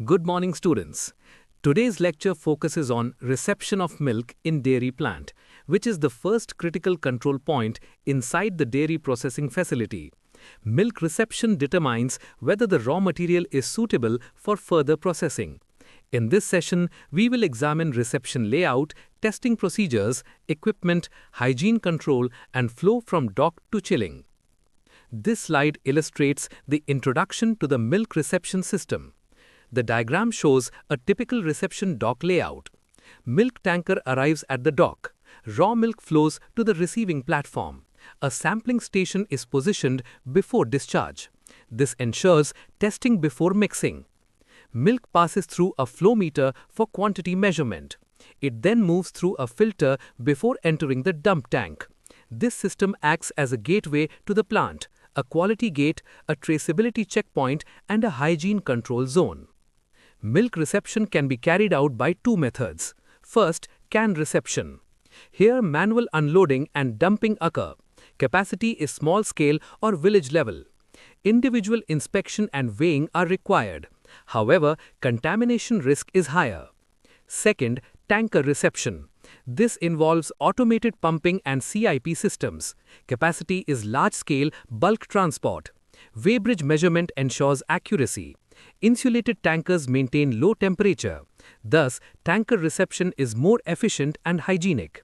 Good morning, students. Today's lecture focuses on reception of milk in dairy plant, which is the first critical control point inside the dairy processing facility. Milk reception determines whether the raw material is suitable for further processing. In this session, we will examine reception layout, testing procedures, equipment, hygiene control, and flow from dock to chilling. This slide illustrates the introduction to the milk reception system. The diagram shows a typical reception dock layout. Milk tanker arrives at the dock. Raw milk flows to the receiving platform. A sampling station is positioned before discharge. This ensures testing before mixing. Milk passes through a flow meter for quantity measurement. It then moves through a filter before entering the dump tank. This system acts as a gateway to the plant, a quality gate, a traceability checkpoint, and a hygiene control zone. Milk reception can be carried out by two methods. First, can reception. Here, manual unloading and dumping occur. Capacity is small scale or village level. Individual inspection and weighing are required. However, contamination risk is higher. Second, tanker reception. This involves automated pumping and CIP systems. Capacity is large-scale bulk transport. Weighbridge measurement ensures accuracy. Insulated tankers maintain low temperature. Thus, tanker reception is more efficient and hygienic.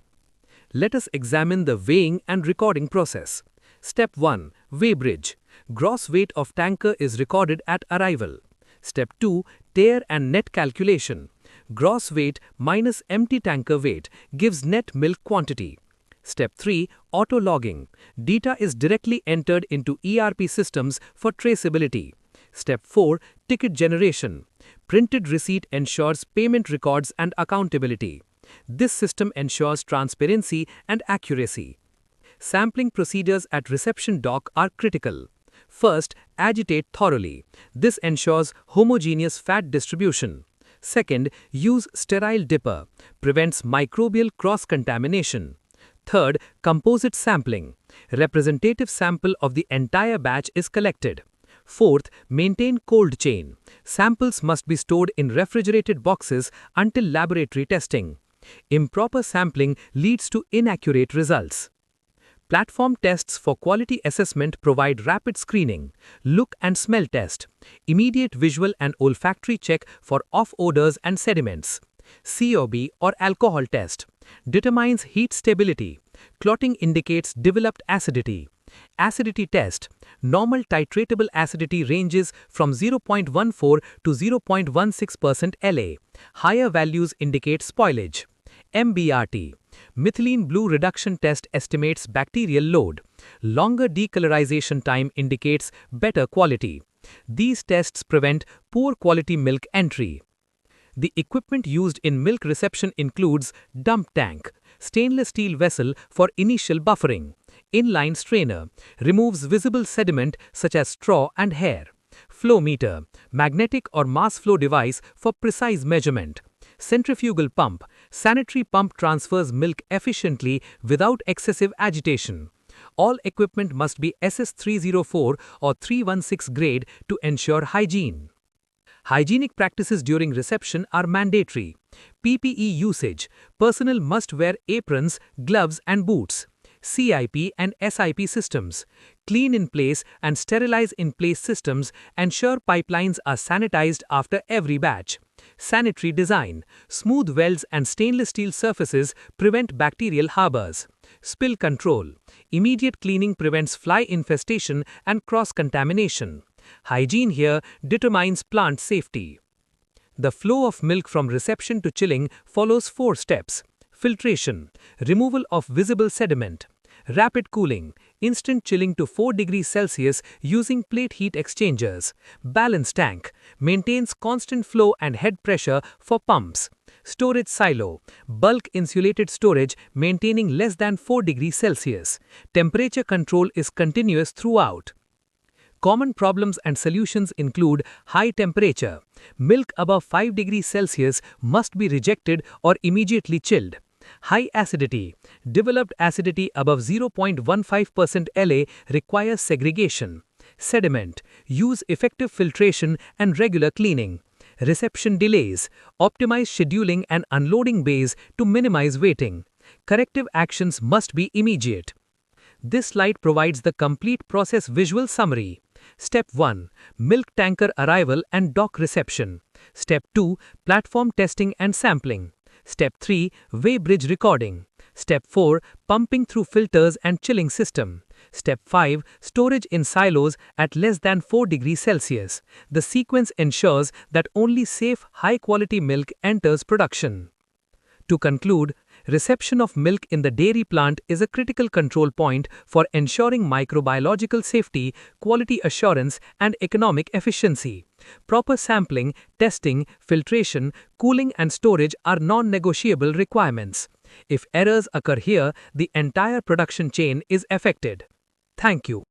Let us examine the weighing and recording process. Step 1. Weighbridge. Gross weight of tanker is recorded at arrival. Step 2. Tare and net calculation. Gross weight minus empty tanker weight gives net milk quantity. Step 3. Auto logging. Data is directly entered into ERP systems for traceability. Step 4. Ticket generation. Printed receipt ensures payment records and accountability. This system ensures transparency and accuracy. Sampling procedures at reception dock are critical. First, agitate thoroughly. This ensures homogeneous fat distribution. Second, use sterile dipper. Prevents microbial cross-contamination. Third, composite sampling. Representative sample of the entire batch is collected. Fourth, maintain cold chain. Samples must be stored in refrigerated boxes until laboratory testing. Improper sampling leads to inaccurate results. Platform tests for quality assessment provide rapid screening, look and smell test, immediate visual and olfactory check for off odors and sediments. COB or alcohol test determines heat stability. Clotting indicates developed acidity. Acidity test. Normal titratable acidity ranges from 0.14 to 0.16% La. Higher values indicate spoilage. MBRT. Methylene blue reduction test estimates bacterial load. Longer decolorization time indicates better quality. These tests prevent poor quality milk entry. The equipment used in milk reception includes dump tank, stainless steel vessel for initial buffering, inline strainer, removes visible sediment such as straw and hair, flow meter, magnetic or mass flow device for precise measurement, centrifugal pump, sanitary pump transfers milk efficiently without excessive agitation. All equipment must be SS304 or 316 grade to ensure hygiene. Hygienic practices during reception are mandatory. PPE usage. Personnel must wear aprons, gloves and boots. CIP and SIP systems. Clean in place and sterilize in place systems ensure pipelines are sanitized after every batch. Sanitary design. Smooth welds and stainless steel surfaces prevent bacterial harbors. Spill control. Immediate cleaning prevents fly infestation and cross-contamination. Hygiene here determines plant safety. The flow of milk from reception to chilling follows 4 steps. Filtration. Removal of visible sediment. Rapid cooling. Instant chilling to 4 degrees Celsius using plate heat exchangers. Balance tank. Maintains constant flow and head pressure for pumps. Storage silo. Bulk insulated storage maintaining less than 4 degrees Celsius. Temperature control is continuous throughout. Common problems and solutions include high temperature. Milk above 5 degrees Celsius must be rejected or immediately chilled. High acidity. Developed acidity above 0.15% La requires segregation. Sediment. Use effective filtration and regular cleaning. Reception delays. Optimize scheduling and unloading bays to minimize waiting. Corrective actions must be immediate. This slide provides the complete process visual summary. Step 1. Milk tanker arrival and dock reception. Step 2. Platform testing and sampling. Step 3. Weighbridge recording. Step 4. Pumping through filters and chilling system. Step 5. Storage in silos at less than 4 degrees Celsius. The sequence ensures that only safe, high-quality milk enters production. To conclude, reception of milk in the dairy plant is a critical control point for ensuring microbiological safety, quality assurance, and economic efficiency. Proper sampling, testing, filtration, cooling, and storage are non-negotiable requirements. If errors occur here, the entire production chain is affected. Thank you.